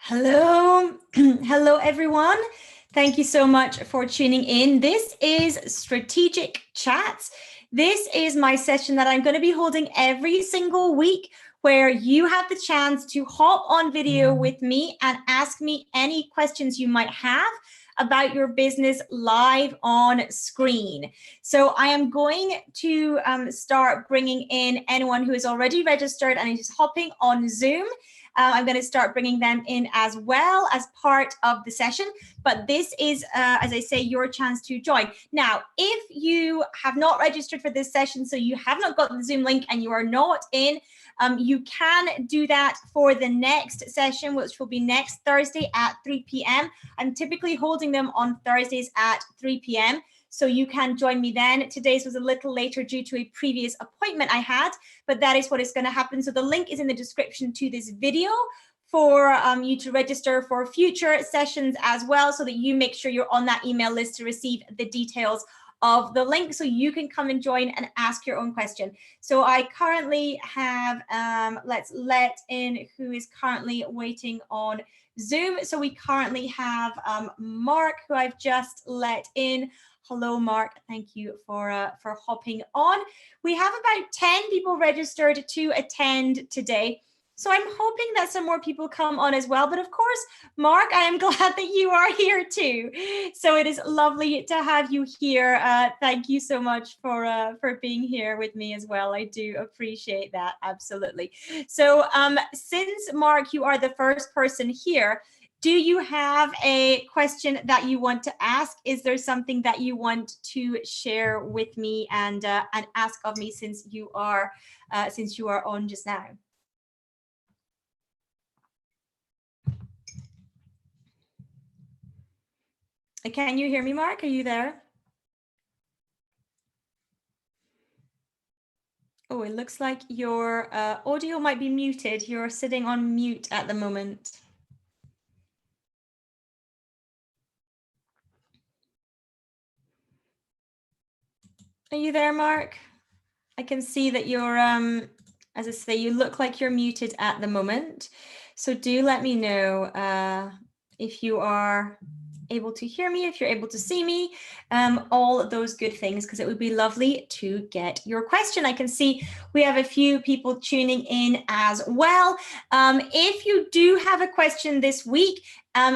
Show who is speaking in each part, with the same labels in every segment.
Speaker 1: Hello, hello everyone. Thank you so much for tuning in. This is Strategic Chats. This is my session that I'm going to be holding every single week where you have the chance to hop on video with me and ask me any questions you might have about your business live on screen. So I am going to start bringing in anyone who is already registered and is hopping on Zoom. I'm going to start bringing them in as well as part of the session. But this is, as I say, your chance to join. Now, if you have not registered for this session, so you have not got the Zoom link and you are not in, you can do that for the next session, which will be next Thursday at 3 p.m. I'm typically holding them on Thursdays at 3 p.m. So you can join me then. Today's was a little later due to a previous appointment I had, but that is what is going to happen. So the link is in the description to this video for you to register for future sessions as well, so that you make sure you're on that email list to receive the details of the link so you can come and join and ask your own question. So I currently have, let's let in who is currently waiting on Zoom. So we currently have Mark, who I've just let in. Hello, Mark. Thank you for hopping on. We have about 10 people registered to attend today. So I'm hoping that some more people come on as well. But of course, Mark, I am glad that you are here too. So it is lovely to have you here. Thank you so much for being here with me as well. I do appreciate that. Absolutely. So since, Mark, you are the first person here, do you have a question that you want to ask? Is there something that you want to share with me and ask of me since you are on just now? Can you hear me, Mark? Are you there? Oh, it looks like your audio might be muted. You're sitting on mute at the moment. Are you there, Mark? I can see that you're, as I say, you look like you're muted at the moment. So do let me know if you are able to hear me, if you're able to see me, all those good things, because it would be lovely to get your question. I can see we have a few people tuning in as well. If you do have a question this week,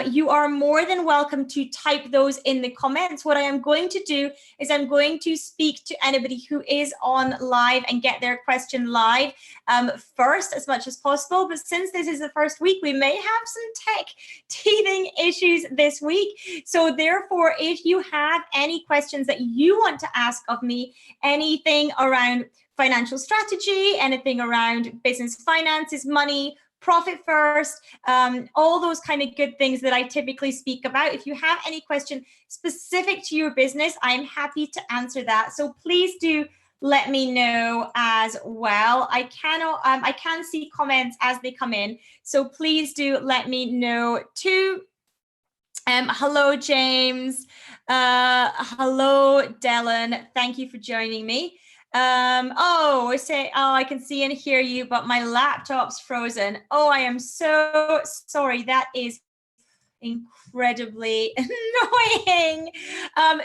Speaker 1: you are more than welcome to type those in the comments. What I am going to do is I'm going to speak to anybody who is on live and get their question live first as much as possible. But since this is the first week, we may have some tech teething issues this week. So therefore, if you have any questions that you want to ask of me, anything around financial strategy, anything around business finances, money, profit first, all those kind of good things that I typically speak about. If you have any question specific to your business, I'm happy to answer that. So please do let me know as well. I can see comments as they come in, so please do let me know too. Hello, James. Hello, Dylan. Thank you for joining me. I can see and hear you, but my laptop's frozen. Oh, I am so sorry. That is incredibly annoying.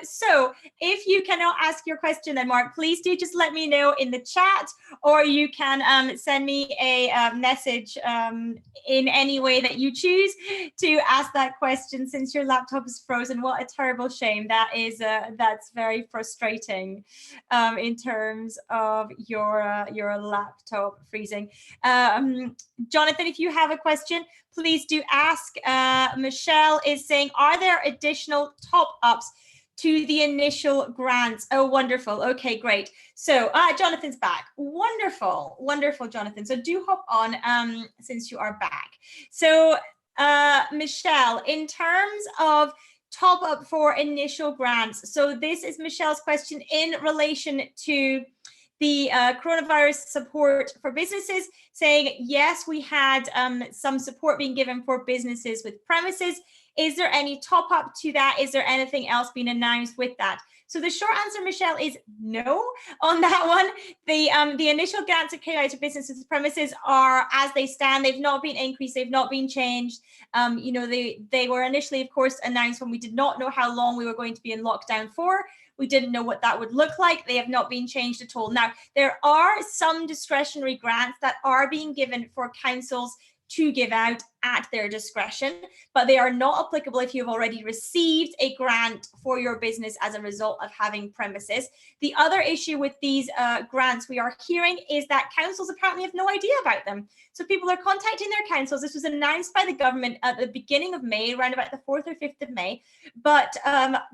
Speaker 1: So if you cannot ask your question then, Mark, please do just let me know in the chat, or you can send me a message in any way that you choose to ask that question. Since your laptop is frozen, what a terrible shame. That is that's very frustrating in terms of your laptop freezing. Jonathan, if you have a question, please do ask. Michelle is saying, are there additional top-ups to the initial grants? Oh, wonderful. Okay, great. So Jonathan's back. Wonderful, wonderful, Jonathan. So do hop on since you are back. So Michelle, in terms of top up for initial grants, so this is Michelle's question in relation to the coronavirus support for businesses, saying, yes, we had some support being given for businesses with premises. Is there any top up to that? Is there anything else being announced with that? So the short answer, Michelle, is no on that one. The initial grants that came out to businesses with premises are as they stand. They've not been increased. They've not been changed. You know, they were initially, of course, announced when we did not know how long we were going to be in lockdown for. We didn't know what that would look like. They have not been changed at all. Now, there are some discretionary grants that are being given for councils to give out at their discretion, but they are not applicable if you've already received a grant for your business as a result of having premises. The other issue with these grants we are hearing is that councils apparently have no idea about them. So people are contacting their councils. This was announced by the government at the beginning of May, around about the 4th or 5th of May, but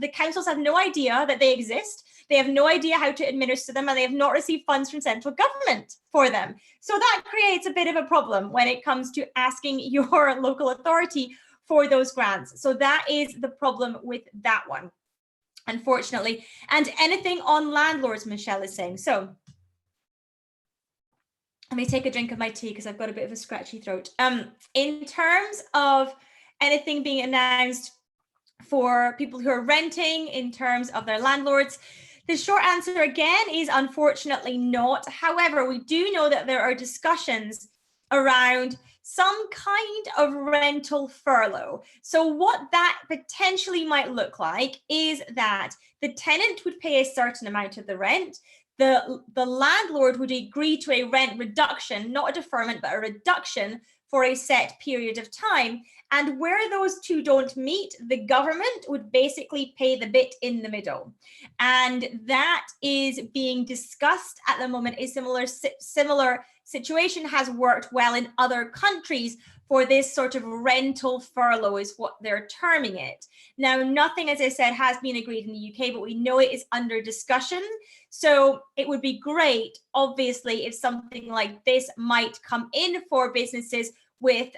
Speaker 1: the councils have no idea that they exist. They have no idea how to administer them, and they have not received funds from central government for them. So that creates a bit of a problem when it comes to asking your local authority for those grants. So that is the problem with that one, unfortunately. And anything on landlords, Michelle is saying. So let me take a drink of my tea because I've got a bit of a scratchy throat. In terms of anything being announced for people who are renting in terms of their landlords, the short answer again is unfortunately not. However, we do know that there are discussions around some kind of rental furlough. So what that potentially might look like is that the tenant would pay a certain amount of the rent. The landlord would agree to a rent reduction, not a deferment, but a reduction for a set period of time. And where those two don't meet, the government would basically pay the bit in the middle. And that is being discussed at the moment. A similar situation has worked well in other countries for this sort of rental furlough is what they're terming it. Now, nothing, as I said, has been agreed in the UK, but we know it is under discussion. So it would be great, obviously, if something like this might come in for businesses with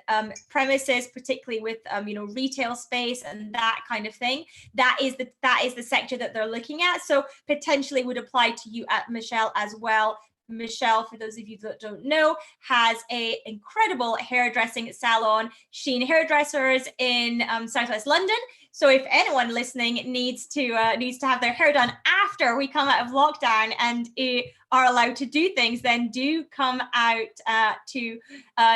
Speaker 1: premises, particularly with you know, retail space and that kind of thing. That is the sector that they're looking at. So potentially would apply to you at Michelle as well. Michelle, for those of you that don't know, has an incredible hairdressing salon, Sheen Hairdressers in Southwest London. So if anyone listening needs to have their hair done after we come out of lockdown and are allowed to do things, then do come out to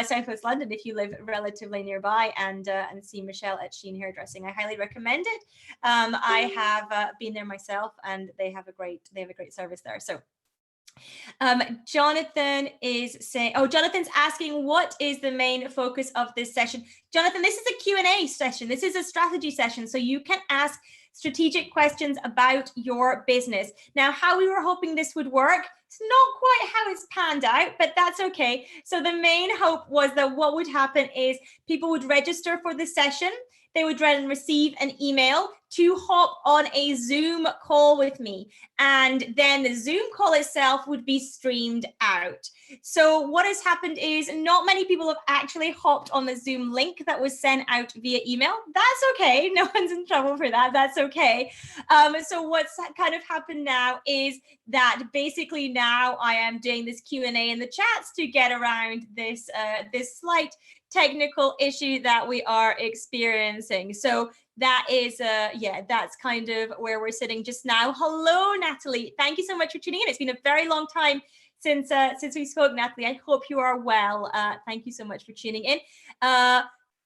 Speaker 1: Southwest London if you live relatively nearby and see Michelle at Sheen Hairdressing. I highly recommend it. I have been there myself, and they have a great service there. So. Jonathan is saying, Jonathan's asking, what is the main focus of this session? Jonathan, this is a Q&A session. This is a strategy session. So you can ask strategic questions about your business. Now, how we were hoping this would work, it's not quite how it's panned out, but that's okay. So the main hope was that what would happen is people would register for the session. They would then receive an email to hop on a Zoom call with me. And then the Zoom call itself would be streamed out. So what has happened is not many people have actually hopped on the Zoom link that was sent out via email. That's okay. No one's in trouble for that. That's okay. So what's kind of happened now is that basically now I am doing this Q&A in the chats to get around this, this slight technical issue that we are experiencing. So that is, that's kind of where we're sitting just now. Hello, Natalie. Thank you so much for tuning in. It's been a very long time since we spoke, Natalie. I hope you are well. Thank you so much for tuning in.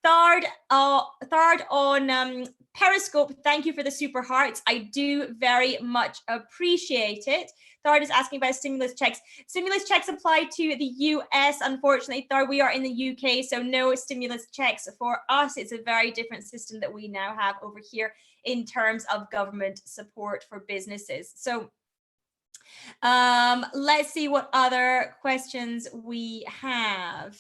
Speaker 1: Third on Periscope, thank you for the super hearts. I do very much appreciate it. Third is asking about stimulus checks. Stimulus checks apply to the US, unfortunately. Third, we are in the UK, so no stimulus checks for us. It's a very different system that we now have over here in terms of government support for businesses. So let's see what other questions we have.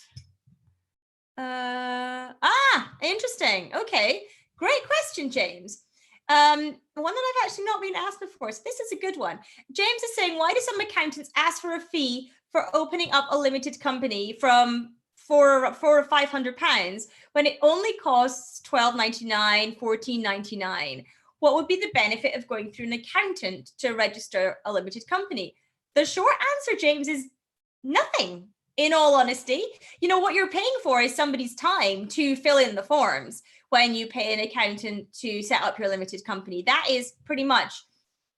Speaker 1: Interesting. Okay, great question, James. One that I've actually not been asked before, so this is a good one. James is saying, why do some accountants ask for a fee for opening up a limited company from $400 or £500 when it only costs $12.99, $14.99? What would be the benefit of going through an accountant to register a limited company? the short answer, James, is nothing. In all honesty, what you're paying for is somebody's time to fill in the forms when you pay an accountant to set up your limited company. That is pretty much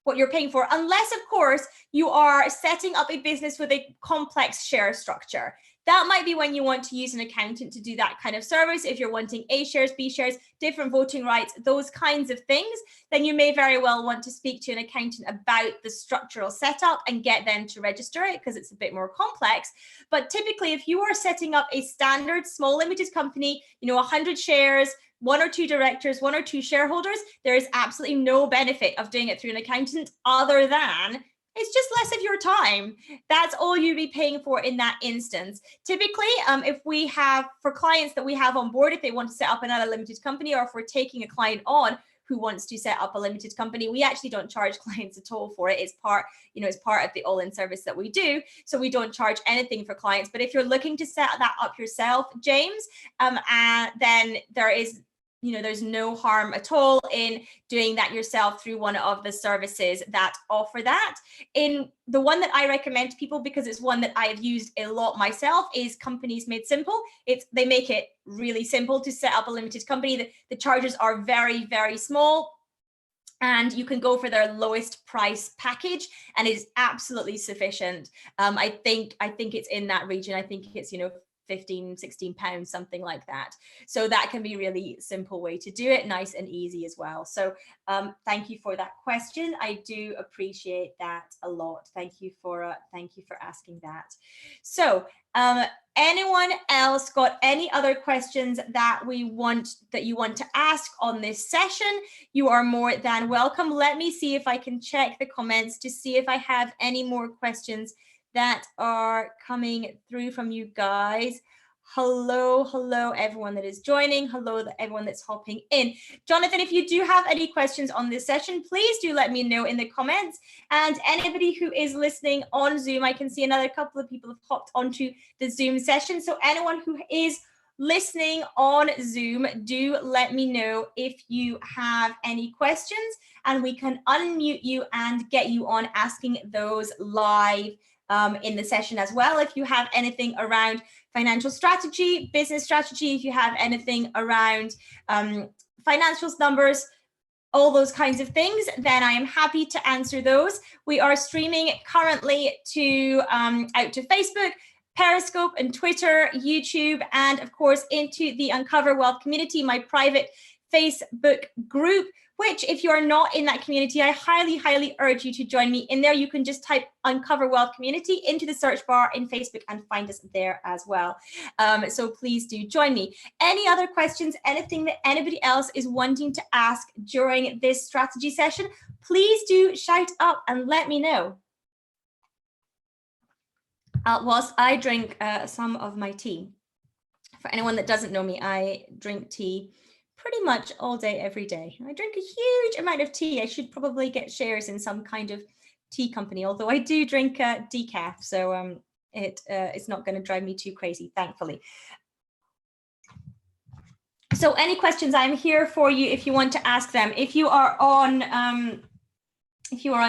Speaker 1: what you're paying for, unless, of course, you are setting up a business with a complex share structure. That might be when you want to use an accountant to do that kind of service. If you're wanting A shares, B shares, different voting rights, those kinds of things, then you may very well want to speak to an accountant about the structural setup and get them to register it, because it's a bit more complex. But typically, if you are setting up a standard small limited company, 100 shares, 1 or 2 directors, 1 or 2 shareholders, there is absolutely no benefit of doing it through an accountant other than it's just less of your time. That's all you'd be paying for in that instance. Typically, if we have, for clients that we have on board, if they want to set up another limited company, or if we're taking a client on who wants to set up a limited company, we actually don't charge clients at all for it. It's part, it's part of the all-in service that we do. So we don't charge anything for clients. But if you're looking to set that up yourself, James, then there is, there's no harm at all in doing that yourself through one of the services that offer that. In the one that I recommend to people, because it's one that I've used a lot myself, is Companies Made Simple. They make it really simple to set up a limited company. The charges are very, very small, and you can go for their lowest price package, and it is absolutely sufficient. I think it's in that region. I think it's, 15, 16 pounds, something like that. So that can be a really simple way to do it, nice and easy as well. So thank you for that question. I do appreciate that a lot. Thank you for asking that. So anyone else got any other questions that you want to ask on this session? You are more than welcome. Let me see if I can check the comments to see if I have any more questions that are coming through from you guys. Hello everyone that is joining. Hello everyone that's hopping in. Jonathan, if you do have any questions on this session, please do let me know in the comments. And anybody who is listening on Zoom, I can see another couple of people have hopped onto the Zoom session. So anyone who is listening on Zoom, do let me know if you have any questions, and we can unmute you and get you on asking those live in the session as well. If you have anything around financial strategy, business strategy, if you have anything around financials, numbers, all those kinds of things, then I am happy to answer those. We are streaming currently to out to Facebook, Periscope, and Twitter, YouTube, and of course into the Uncover Wealth community, my private Facebook group, which if you are not in that community, I highly urge you to join me in there. You can just type Uncover Wealth Community into the search bar in Facebook and find us there as well. So please do join me. Any other questions, anything that anybody else is wanting to ask during this strategy session, please do shout up and let me know. Whilst I drink some of my tea. For anyone that doesn't know me, I drink tea pretty much all day, every day. I drink a huge amount of tea. I should probably get shares in some kind of tea company, although I do drink decaf, so it's not going to drive me too crazy, thankfully. So any questions, I'm here for you if you want to ask them. If you are on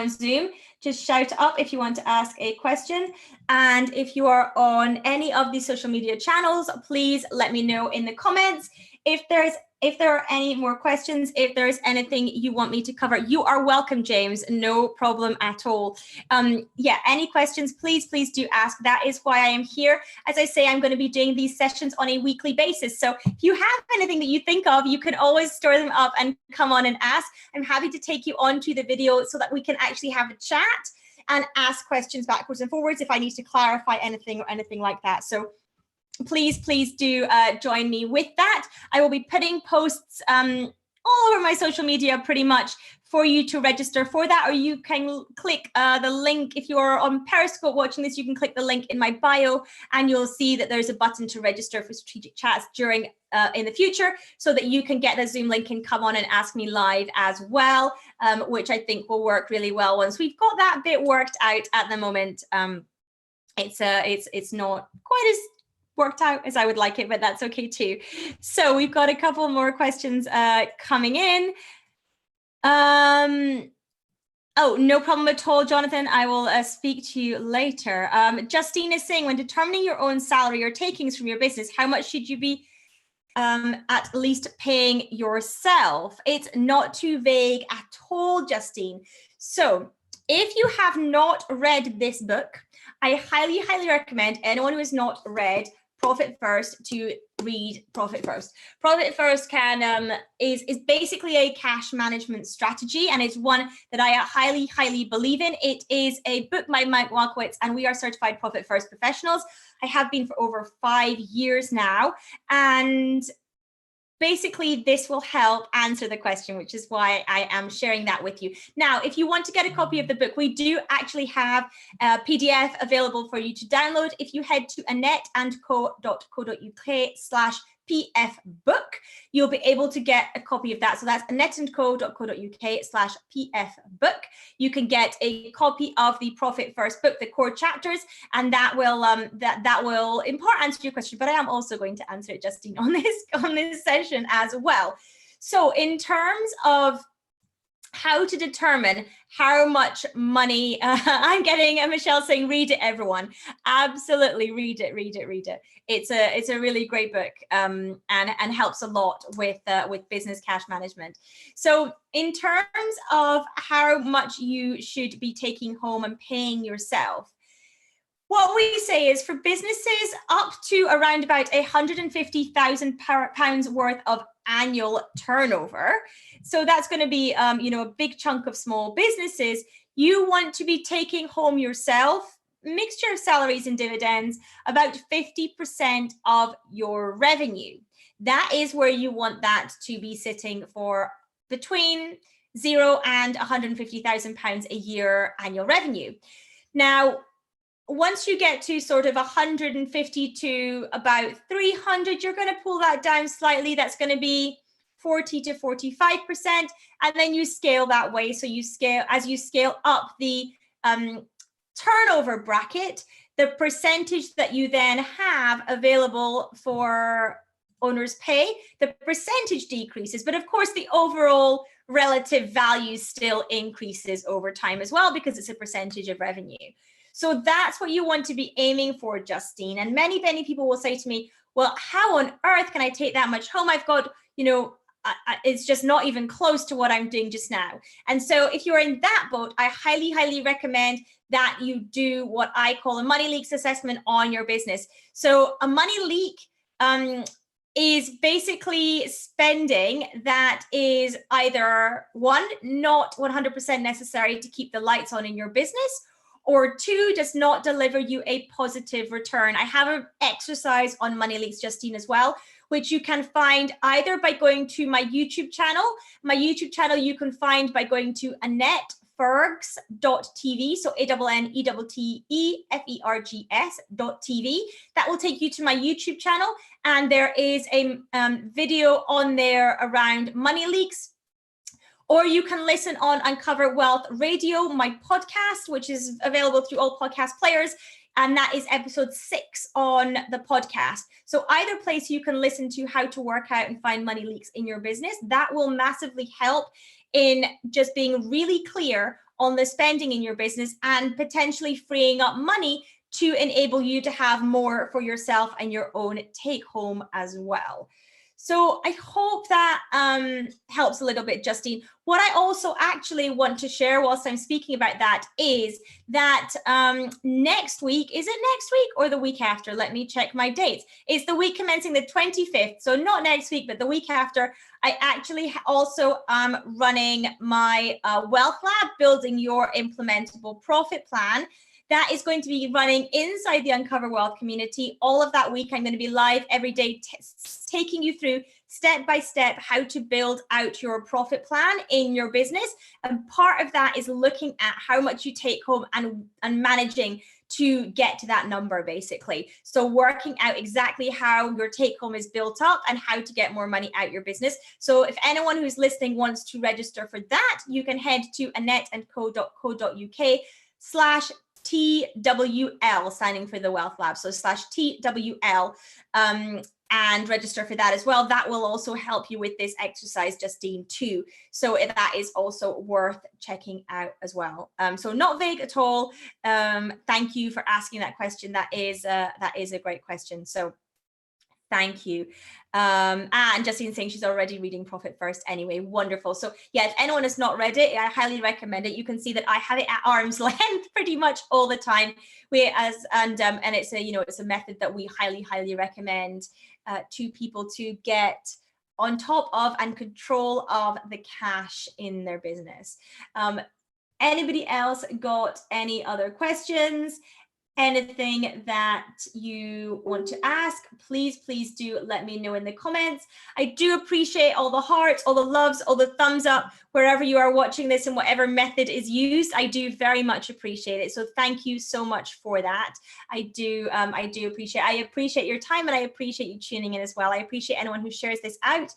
Speaker 1: Zoom, just shout up if you want to ask a question. And if you are on any of these social media channels, please let me know in the comments. If there are any more questions, if there is anything you want me to cover, you are welcome, James, no problem at all. Yeah, any questions, please do ask. That is why I am here. As I say, I'm going to be doing these sessions on a weekly basis. So if you have anything that you think of, you can always store them up and come on and ask. I'm happy to take you onto the video so that we can actually have a chat and ask questions backwards and forwards if I need to clarify anything or anything like that. So please do join me with that. I will be putting posts all over my social media pretty much for you to register for that, or you can click the link. If you are on Periscope watching this, you can click the link in my bio and you'll see that there's a button to register for strategic chats during in the future, so that you can get the Zoom link and come on and ask me live as well, which I think will work really well once we've got that bit worked out. At the moment, it's not quite as worked out as I would like it, but that's okay too. So we've got a couple more questions coming in. Oh, no problem at all, Jonathan. I will speak to you later. Justine is saying, when determining your own salary or takings from your business, how much should you be at least paying yourself? It's not too vague at all, Justine. So if you have not read this book, I highly, highly recommend anyone who has not read Profit First to read Profit First. Profit First is basically a cash management strategy, and it's one that I highly, highly believe in. It is a book by Mike Walkowitz, and we are certified Profit First professionals. I have been for over 5 years now, and basically this will help answer the question, which is why I am sharing that with you. Now, if you want to get a copy of the book, we do actually have a PDF available for you to download. If you head to annetteandco.co.uk/PF book, you'll be able to get a copy of that. So that's annetteandco.co.uk/PF book. You can get a copy of the Profit First book, the core chapters, and that will that will in part answer your question, but I am also going to answer it, Justine, on this session as well. So in terms of how to determine how much money I'm getting, Michelle saying, read it, everyone. Absolutely, read it. It's a really great book, and helps a lot with business cash management. So in terms of how much you should be taking home and paying yourself, what we say is for businesses up to around about £150,000 worth of annual turnover. So that's going to be, a big chunk of small businesses. You want to be taking home yourself, mixture of salaries and dividends, about 50% of your revenue. That is where you want that to be sitting for between £0 and £150,000 a year annual revenue. Now, once you get to sort of 150 to about 300, you're going to pull that down slightly. That's going to be 40 to 45%. And then you scale that way. So you scale, as you scale up the turnover bracket, the percentage that you then have available for owner's pay, the percentage decreases. But of course, the overall relative value still increases over time as well, because it's a percentage of revenue. So that's what you want to be aiming for, Justine. And many people will say to me, well, how on earth can I take that much home? I've got, it's just not even close to what I'm doing just now. And so if you're in that boat, I highly, highly recommend that you do what I call a money leaks assessment on your business. So a money leak is basically spending that is either one, not 100% necessary to keep the lights on in your business, or two, does not deliver you a positive return. I have an exercise on money leaks, Justine, as well, which you can find either by going to my YouTube channel. My YouTube channel you can find by going to AnnetteFergs.tv, so AnnetteFergs.tv. That will take you to my YouTube channel, and there is a video on there around money leaks. Or you can listen on Uncover Wealth Radio, my podcast, which is available through all podcast players. And that is episode 6 on the podcast. So either place you can listen to how to work out and find money leaks in your business. That will massively help in just being really clear on the spending in your business and potentially freeing up money to enable you to have more for yourself and your own take home as well. So I hope that helps a little bit, Justine. What I also actually want to share whilst I'm speaking about that is that next week, is it next week or the week after? Let me check my dates. It's the week commencing the 25th. So not next week, but the week after. I actually also am running my Wealth Lab, Building Your Implementable Profit Plan. That is going to be running inside the Uncover Wealth community. All of that week, I'm going to be live every day, taking you through step by step how to build out your profit plan in your business. And part of that is looking at how much you take home and managing to get to that number, basically. So working out exactly how your take home is built up and how to get more money out your business. So if anyone who's listening wants to register for that, you can head to annetteandco.co.uk/TWL, signing for the Wealth Lab. So /TWL. and register for that as well. That will also help you with this exercise, Justine, too. So that is also worth checking out as well. So not vague at all. Thank you for asking that question. That is a great question. So thank you. And Justine saying she's already reading Profit First anyway. Wonderful. So yeah, if anyone has not read it, I highly recommend it. You can see that I have it at arm's length pretty much all the time. And it's a, it's a method that we highly recommend to people to get on top of and control of the cash in their business. Anybody else got any other questions? Anything that you want to ask, please do let me know in the comments. I do appreciate all the hearts, all the loves, all the thumbs up, wherever you are watching this and whatever method is used. I do very much appreciate it. So thank you so much for that. I do appreciate your time, and I appreciate you tuning in as well. I appreciate anyone who shares this out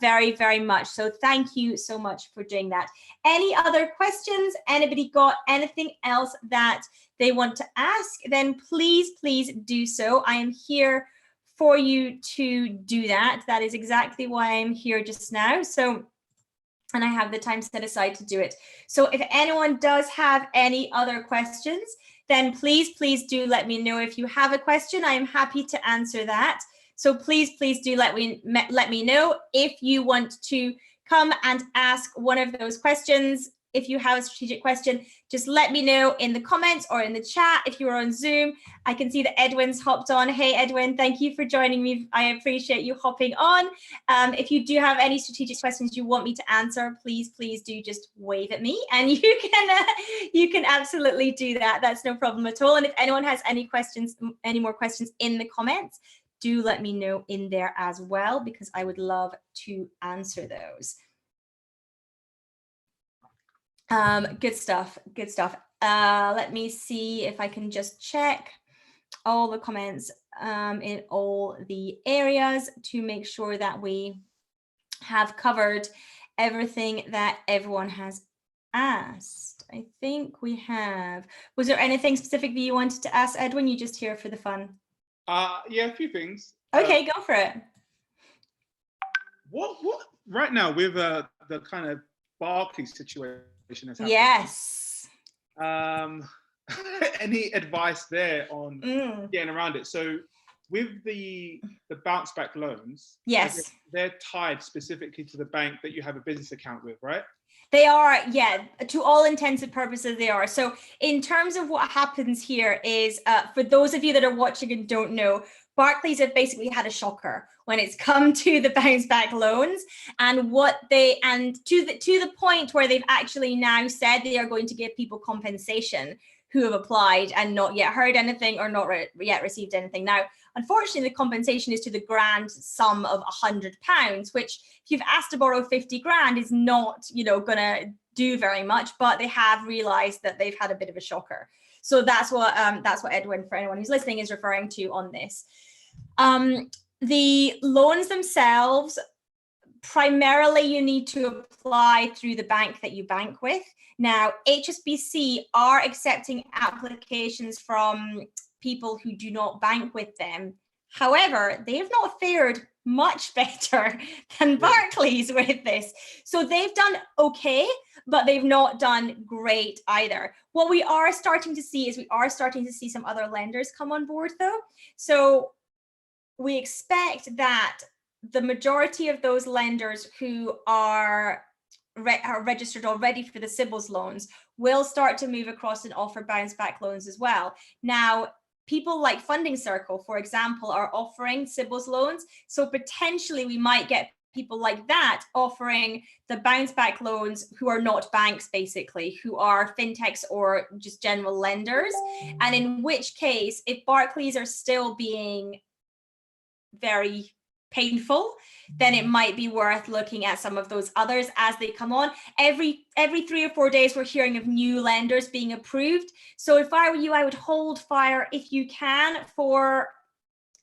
Speaker 1: very much. So thank you so much for doing that. Any other questions? Anybody got anything else that they want to ask? Then please do so. I am here for you to do that. That is exactly why I'm here just now. So, and I have the time set aside to do it. So if anyone does have any other questions, then please do let me know. If you have a question, I am happy to answer that. So please do let me know if you want to come and ask one of those questions. If you have a strategic question, just let me know in the comments or in the chat. If you are on Zoom, I can see that Edwin's hopped on. Hey, Edwin, thank you for joining me. I appreciate you hopping on. If you do have any strategic questions you want me to answer, please do just wave at me, and you can absolutely do that. That's no problem at all. And if anyone has any more questions in the comments, do let me know in there as well, because I would love to answer those. Good stuff. Let me see if I can just check all the comments in all the areas to make sure that we have covered everything that everyone has asked. I think we have. Was there anything specific that you wanted to ask, Edwin? You just here for the fun?
Speaker 2: Yeah, a few things.
Speaker 1: Okay, go for it.
Speaker 2: What right now with the kind of Barclays situation is happening?
Speaker 1: Yes.
Speaker 2: Any advice there on getting around it? So with the bounce back loans,
Speaker 1: yes,
Speaker 2: they're tied specifically to the bank that you have a business account with, right?
Speaker 1: They are, yeah, to all intents and purposes, they are. So in terms of what happens here is, for those of you that are watching and don't know, Barclays have basically had a shocker when it's come to the bounce back loans, and to the point where they've actually now said they are going to give people compensation who have applied and not yet heard anything or not yet received anything. Now, unfortunately, the compensation is to the grand sum of £100, which if you've asked to borrow 50 grand is not, gonna do very much, but they have realized that they've had a bit of a shocker. So that's what Edwin, for anyone who's listening, is referring to on this. The loans themselves, primarily you need to apply through the bank that you bank with. Now, HSBC are accepting applications from people who do not bank with them. However, they have not fared much better than Barclays with this. So they've done okay, but they've not done great either. What we are starting to see is some other lenders come on board though. So we expect that the majority of those lenders who are registered already for the CBILS loans will start to move across and offer bounce back loans as well. Now, people like Funding Circle, for example, are offering CBILS loans. So potentially we might get people like that offering the bounce back loans who are not banks, basically, who are fintechs or just general lenders. And in which case, if Barclays are still being very painful, then it might be worth looking at some of those others as they come on. Every 3 or 4 days, we're hearing of new lenders being approved. So if I were you, I would hold fire if you can for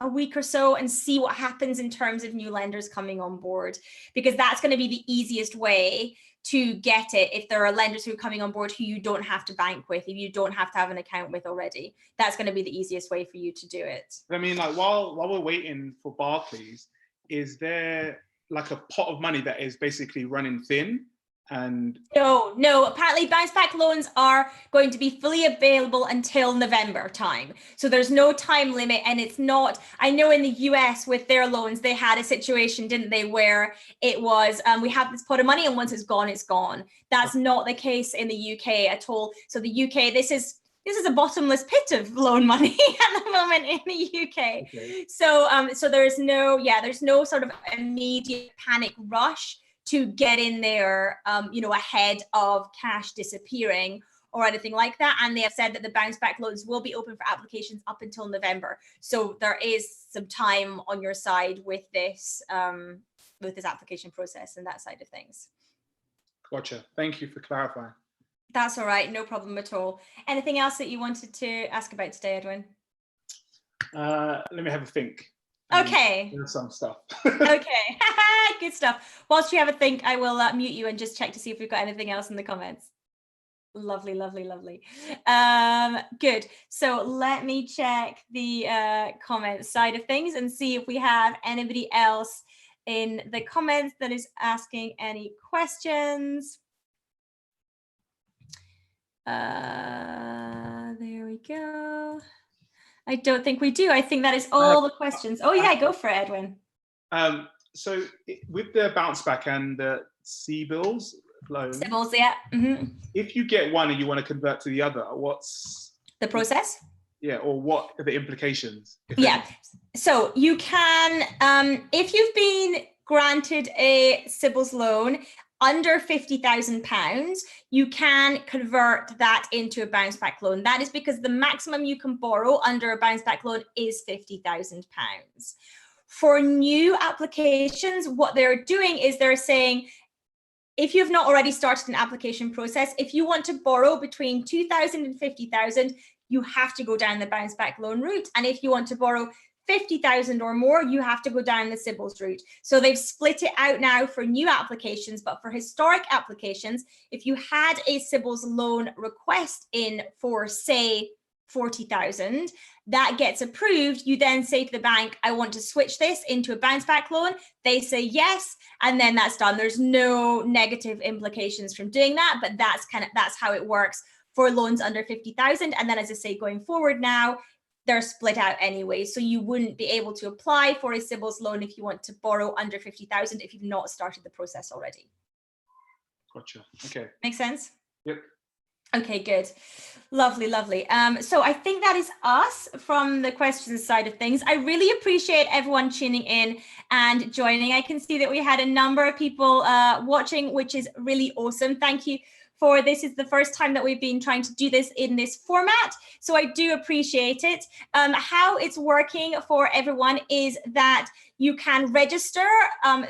Speaker 1: a week or so and see what happens in terms of new lenders coming on board, because that's going to be the easiest way to get it. If there are lenders who are coming on board who you don't have to bank with, if you don't have to have an account with already, that's going to be the easiest way for you to do it.
Speaker 2: I mean, like while we're waiting for Barclays, is there like a pot of money that is basically running thin? And
Speaker 1: no, apparently bounce back loans are going to be fully available until November time. So there's no time limit, and it's not, I know in the US with their loans, they had a situation, didn't they, where it was, we have this pot of money and once it's gone, it's gone. That's not the case in the UK at all. So the UK, this is a bottomless pit of loan money at the moment in the UK. Okay. So there's no sort of immediate panic rush to get in there, ahead of cash disappearing or anything like that. And they have said that the bounce back loans will be open for applications up until November. So there is some time on your side with this application process and that side of things.
Speaker 2: Gotcha. Thank you for clarifying.
Speaker 1: That's all right. No problem at all. Anything else that you wanted to ask about today, Edwin?
Speaker 2: Let me have a think.
Speaker 1: Okay.
Speaker 2: There's some stuff.
Speaker 1: Okay. Good stuff. Whilst you have a think, I will mute you and just check to see if we've got anything else in the comments. Lovely, lovely, lovely. Good. So let me check the comment side of things and see if we have anybody else in the comments that is asking any questions. There we go. I don't think we do. I think that is all the questions. Oh yeah, go for it, Edwin.
Speaker 2: So with the bounce back and the CBILS loan,
Speaker 1: CBILS, yeah. Mm-hmm.
Speaker 2: If you get one and you want to convert to the other, what's
Speaker 1: the process?
Speaker 2: Yeah, or what are the implications?
Speaker 1: Yeah, so you can, if you've been granted a CBILS loan under £50,000, you can convert that into a bounce back loan. That is because the maximum you can borrow under a bounce back loan is £50,000. For new applications, what they're doing is they're saying, if you've not already started an application process, if you want to borrow between 2,000 and 50,000, you have to go down the bounce back loan route. And if you want to borrow 50,000 or more, you have to go down the CBILS route. So they've split it out now for new applications, but for historic applications, if you had a CBILS loan request in for, say, 40,000, that gets approved. You then say to the bank, I want to switch this into a bounce back loan. They say yes, and then that's done. There's no negative implications from doing that, but that's how it works for loans under 50,000. And then, as I say, going forward now, they're split out anyway. So you wouldn't be able to apply for a CBILS loan if you want to borrow under 50,000 if you've not started the process already.
Speaker 2: Gotcha. Okay.
Speaker 1: Make sense?
Speaker 2: Yep.
Speaker 1: Okay, good. Lovely, lovely. So I think that is us from the questions side of things. I really appreciate everyone tuning in and joining. I can see that we had a number of people watching, which is really awesome. Thank you for this. Is the first time that we've been trying to do this in this format, so I do appreciate it. How it's working for everyone is that you can register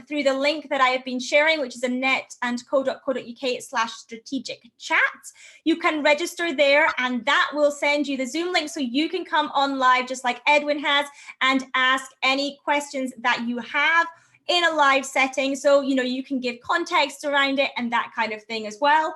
Speaker 1: through the link that I have been sharing, which is anet.co.uk/strategic-chat. You can register there, and that will send you the Zoom link so you can come on live just like Edwin has and ask any questions that you have in a live setting. So, you can give context around it and that kind of thing as well.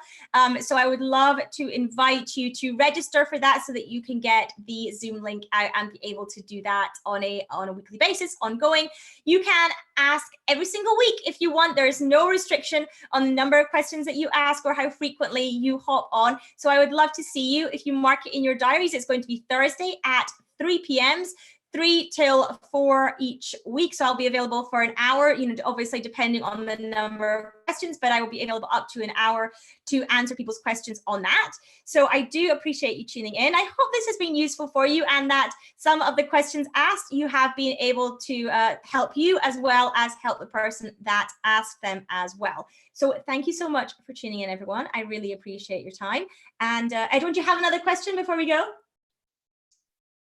Speaker 1: So I would love to invite you to register for that so that you can get the Zoom link out and be able to do that on a weekly basis, ongoing. You can ask every single week if you want. There is no restriction on the number of questions that you ask or how frequently you hop on. So I would love to see you. If you mark it in your diaries, it's going to be Thursday at 3 p.m. 3 till 4 each week. So I'll be available for an hour, obviously depending on the number of questions, but I will be available up to an hour to answer people's questions on that. So I do appreciate you tuning in. I hope this has been useful for you and that some of the questions asked, you have been able to help you as well as help the person that asked them as well. So thank you so much for tuning in, everyone. I really appreciate your time. And Edwin, do you have another question before we go?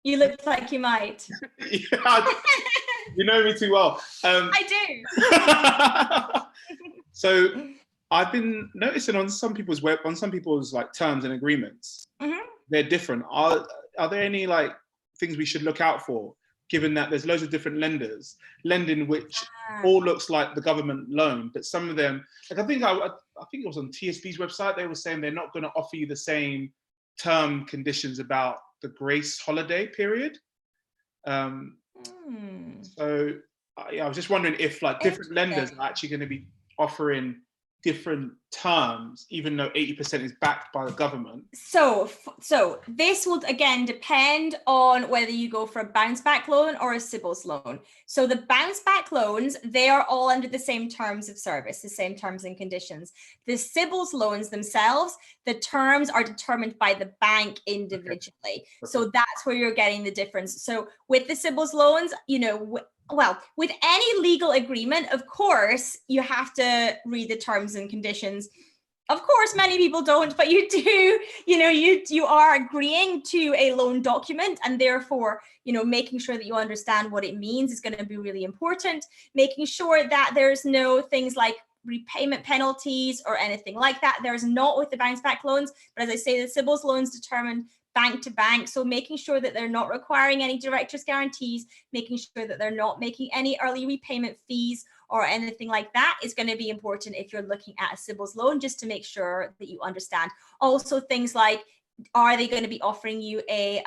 Speaker 1: You look like you might.
Speaker 2: Yeah, you know me too well.
Speaker 1: I
Speaker 2: do. So I've been noticing on some people's like terms and agreements, they're different. Are there any like things we should look out for given that there's loads of different lenders lending, which all looks like the government loan, but some of them, like I think it was on TSB's website, they were saying they're not going to offer you the same term conditions about the grace holiday period. So I was just wondering if like different lenders are actually going to be offering different terms, even though 80% is backed by the government.
Speaker 1: So this will again depend on whether you go for a bounce back loan or a CBILS loan. So the bounce back loans, they are all under the same terms of service, the same terms and conditions. The CBILS loans themselves, the terms are determined by the bank individually. Okay. So that's where you're getting the difference. So with the CBILS loans, you know, well, with any legal agreement, of course, you have to read the terms and conditions. Of course, many people don't, but you do, you know, you are agreeing to a loan document, and therefore, you know, making sure that you understand what it means is going to be really important. Making sure that there's no things like repayment penalties or anything like that. There's not with the bounce back loans, but as I say, the CBILS loans determined bank to bank. So making sure that they're not requiring any director's guarantees, making sure that they're not making any early repayment fees or anything like that is going to be important if you're looking at a CBILS loan, just to make sure that you understand. Also things like, are they going to be offering you a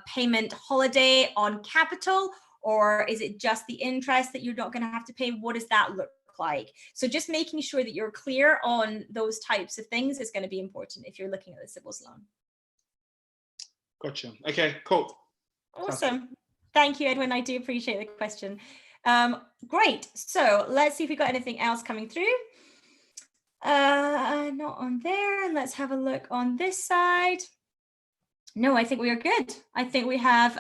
Speaker 1: payment holiday on capital, or is it just the interest that you're not going to have to pay? What does that look like? So just making sure that you're clear on those types of things is going to be important if you're looking at the CBILS loan.
Speaker 2: Gotcha. Okay, cool.
Speaker 1: Awesome. Thank you, Edwin. I do appreciate the question. Great. So let's see if we got anything else coming through. Not on there. And let's have a look on this side. No, I think we are good. I think we have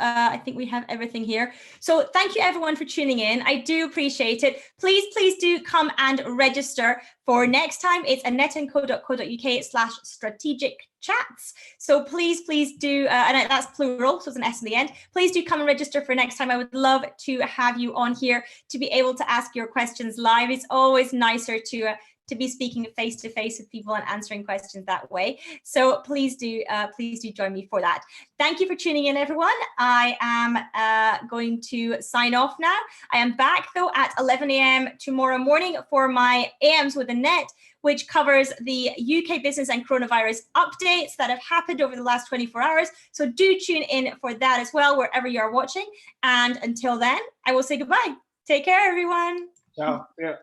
Speaker 1: everything here. So thank you everyone for tuning in. I do appreciate it. Please do come and register for next time. It's annetandco.co.uk/strategic chats. So please do, and that's plural, so it's an S in the end. Please do come and register for next time. I would love to have you on here to be able to ask your questions live. It's always nicer to be speaking face to face with people and answering questions that way. So please do join me for that. Thank you for tuning in, everyone. I am going to sign off now. I am back though at 11 a.m. tomorrow morning for my AMs with Annette, which covers the UK business and coronavirus updates that have happened over the last 24 hours. So do tune in for that as well, wherever you are watching. And until then, I will say goodbye. Take care, everyone.
Speaker 2: Ciao. Yeah.